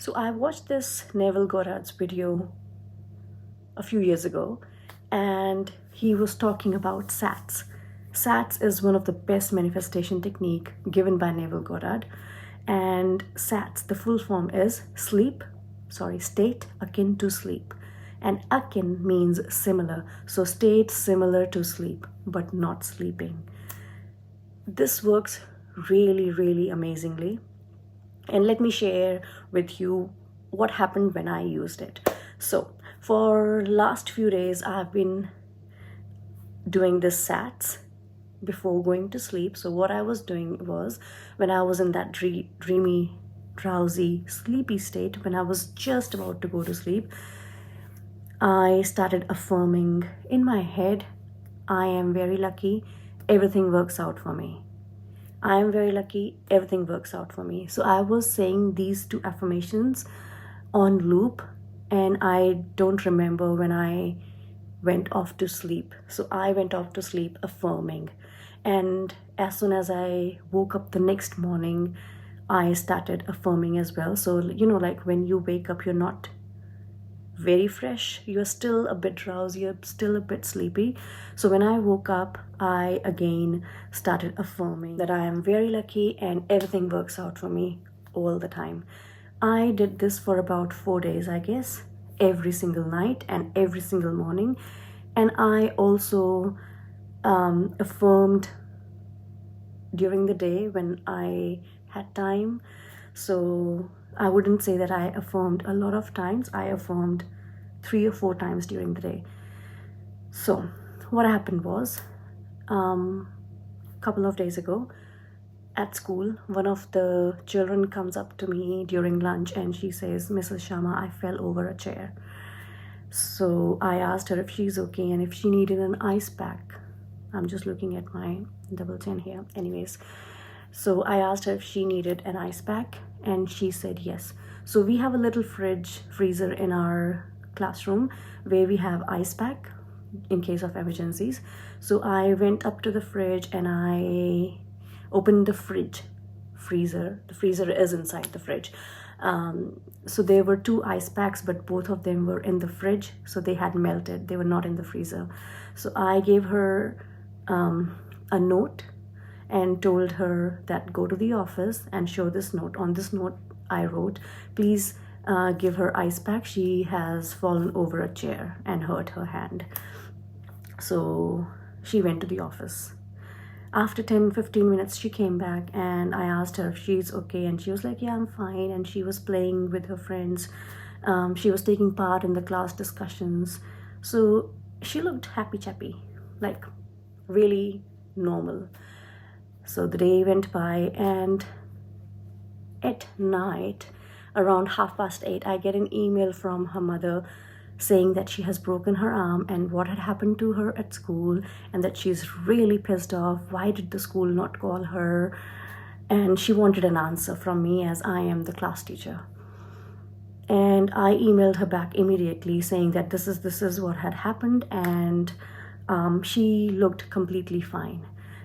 So I watched this Neville Goddard's video a few years ago, and he was talking about SATS. SATS is one of the best manifestation technique given by Neville Goddard. And SATS, the full form is state akin to sleep. And akin means similar. So state similar to sleep, but not sleeping. This works really, really amazingly. And let me share with you what happened when I used it. So for last few days, I've been doing this SATS before going to sleep. So what I was doing was, when I was in that dreamy, drowsy, sleepy state, when I was just about to go to sleep, I started affirming in my head, I am very lucky, everything works out for me. I am very lucky, everything works out for me. So I was saying these two affirmations on loop, and I don't remember when I went off to sleep. So I went off to sleep affirming. And as soon as I woke up the next morning, I started affirming as well. So, like when you wake up, you're not very fresh, you're still a bit drowsy, you're still a bit sleepy. So when I woke up, I again started affirming that I am very lucky and everything works out for me all the time. I did this for about 4 days, I guess, every single night and every single morning. And I also affirmed during the day when I had time. So I wouldn't say that I affirmed a lot of times. I affirmed 3 or 4 times during the day. So what happened was, a couple of days ago at school, one of the children comes up to me during lunch and she says, "Mrs. Sharma, I fell over a chair." So I asked her if she's okay and if she needed an ice pack. I'm just looking at my double chin here. Anyways, so I asked her if she needed an ice pack and she said yes. So we have a little freezer in our classroom where we have ice pack in case of emergencies. So I went up to the fridge and I opened the freezer. The freezer is inside the fridge. So there were 2 ice packs, but both of them were in the fridge, so they had melted. They were not in the freezer. So I gave her a note and told her that go to the office and show this note. On this note, I wrote, "Please give her ice pack. She has fallen over a chair and hurt her hand." So she went to the office. After 10-15 minutes, she came back and I asked her if she's okay. And she was like, "Yeah, I'm fine." And she was playing with her friends. She was taking part in the class discussions. So she looked happy chappy, like really normal. So the day went by, and at night, around 8:30, I get an email from her mother saying that she has broken her arm and what had happened to her at school, and that she's really pissed off. Why did the school not call her? And she wanted an answer from me, as I am the class teacher. And I emailed her back immediately saying that this is what had happened, and she looked completely fine.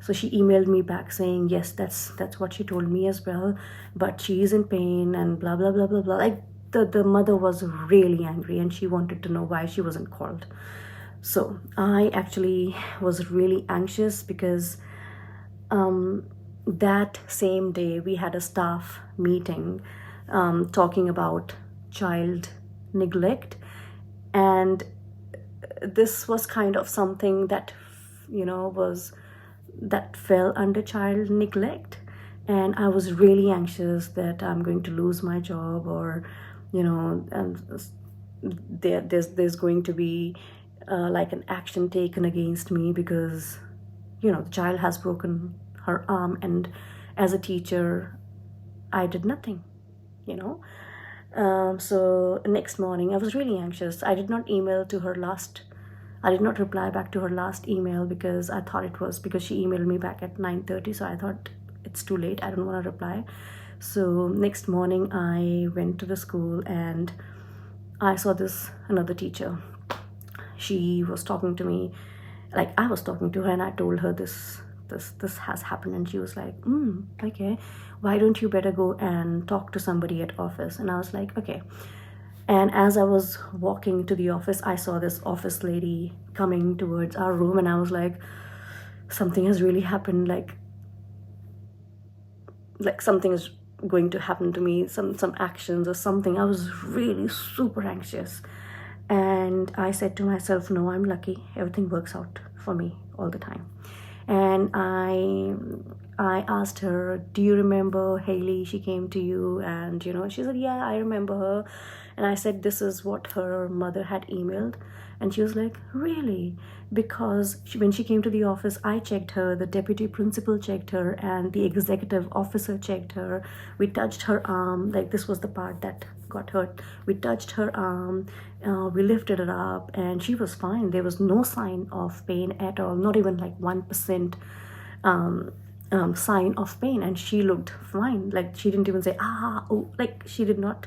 So she emailed me back saying, yes, that's what she told me as well, but she is in pain and blah blah blah blah blah. Like the mother was really angry and she wanted to know why she wasn't called. So I actually was really anxious because that same day we had a staff meeting talking about child neglect, and this was kind of something that that fell under child neglect. And I was really anxious that I'm going to lose my job, or there's going to be like an action taken against me because the child has broken her arm, and as a teacher I did nothing. So next morning I was really anxious. I did not reply back to her last email because I thought it was because she emailed me back at 9:30. So I thought it's too late, I don't want to reply. So next morning I went to the school and I saw another teacher. She was talking to me like I was talking to her, and I told her this this has happened. And she was like, okay, why don't you better go and talk to somebody at office? And I was like, okay. And as I was walking to the office, I saw this office lady coming towards our room, and I was like, something has really happened, like something is going to happen to me, some actions or something. I was really super anxious. And I said to myself, no, I'm lucky. Everything works out for me all the time. And I asked her, do you remember Haley? She came to you, and she said, yeah, I remember her. And I said, this is what her mother had emailed. And she was like, really? Because when she came to the office, I checked her, the deputy principal checked her, and the executive officer checked her. We touched her arm, like this was the part that got hurt. We touched her arm, we lifted her up, and she was fine. There was no sign of pain at all, not even like 1% sign of pain, and she looked fine. Like she didn't even say oh, like she did not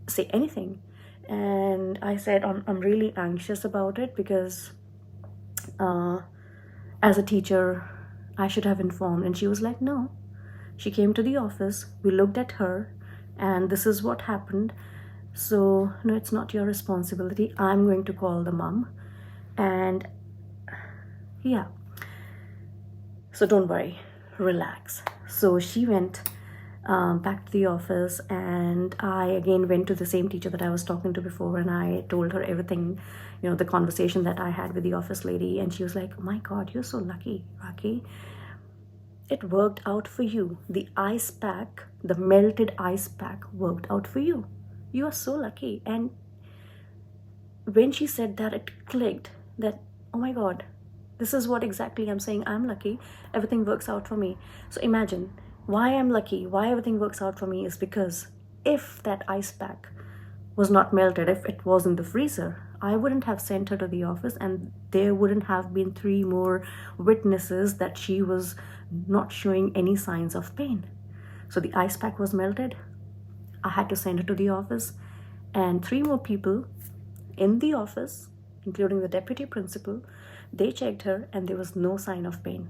say anything. And I said, I'm really anxious about it, because as a teacher I should have informed. And she was like, no, she came to the office, we looked at her, and this is what happened. So no, it's not your responsibility. I'm going to call the mom. And yeah, so don't worry, relax. So she went back to the office, and I again went to the same teacher that I was talking to before, and I told her everything, the conversation that I had with the office lady. And she was like, oh my God, you're so lucky, Raki. It worked out for you. The ice pack, the melted ice pack worked out for you. You are so lucky. And when she said that, it clicked that, oh my God, this is what exactly I'm saying. I'm lucky. Everything works out for me. So imagine, why I'm lucky, why everything works out for me is because if that ice pack was not melted, if it was in the freezer, I wouldn't have sent her to the office, and there wouldn't have been 3 more witnesses that she was not showing any signs of pain. So the ice pack was melted. I had to send her to the office, and 3 more people in the office, including the deputy principal, they checked her, and there was no sign of pain.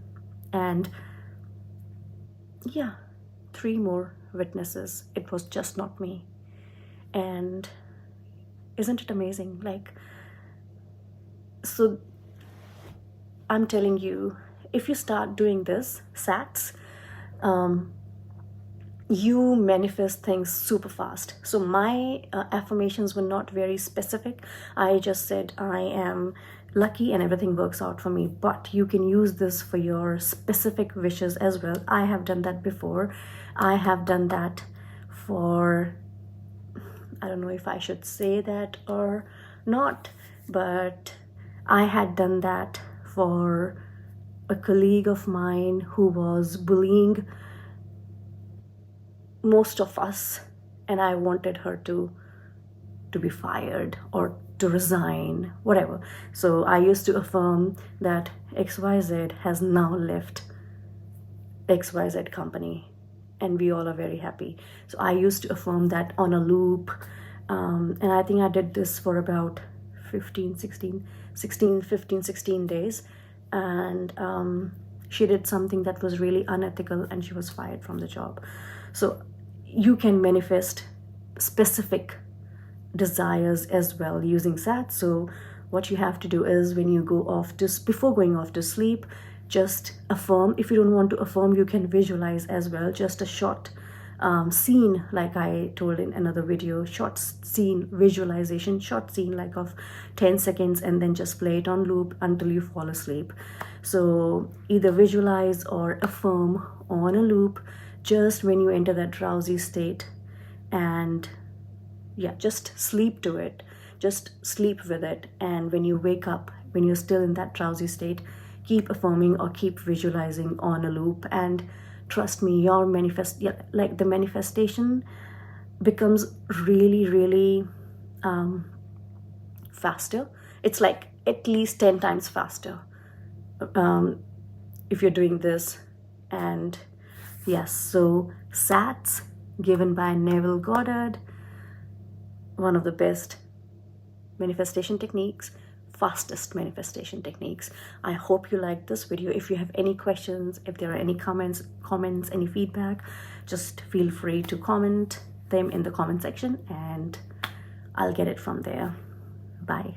And yeah, 3 more witnesses. It was just not me. And isn't it amazing? Like, so I'm telling you, if you start doing this SATS, you manifest things super fast. So my affirmations were not very specific. I just said I am lucky and everything works out for me. But you can use this for your specific wishes as well. I have done that before. I have done that for, I don't know if I should say that or not, but I had done that for a colleague of mine who was bullying most of us, and I wanted her to be fired or to resign, whatever. So I used to affirm that XYZ has now left XYZ company, and we all are very happy. So I used to affirm that on a loop, and I think I did this for about 15, 16 days, and she did something that was really unethical, and she was fired from the job. So you can manifest specific desires as well using SATS. So what you have to do is, when you go off to, before going off to sleep, just affirm. If you don't want to affirm, you can visualize as well, just a short scene, like I told in another video, short scene visualization, short scene like of 10 seconds, and then just play it on loop until you fall asleep. So either visualize or affirm on a loop just when you enter that drowsy state, and yeah, just sleep to it, just sleep with it. And when you wake up, when you're still in that drowsy state, keep affirming or keep visualizing on a loop, and trust me, your the manifestation becomes really, really faster. It's like at least 10 times faster if you're doing this. And yes, so SATS, given by Neville Goddard, one of the best manifestation techniques fastest manifestation techniques. I hope you liked this video. If you have any questions, if there are any comments, any feedback, just feel free to comment them in the comment section and I'll get it from there. Bye.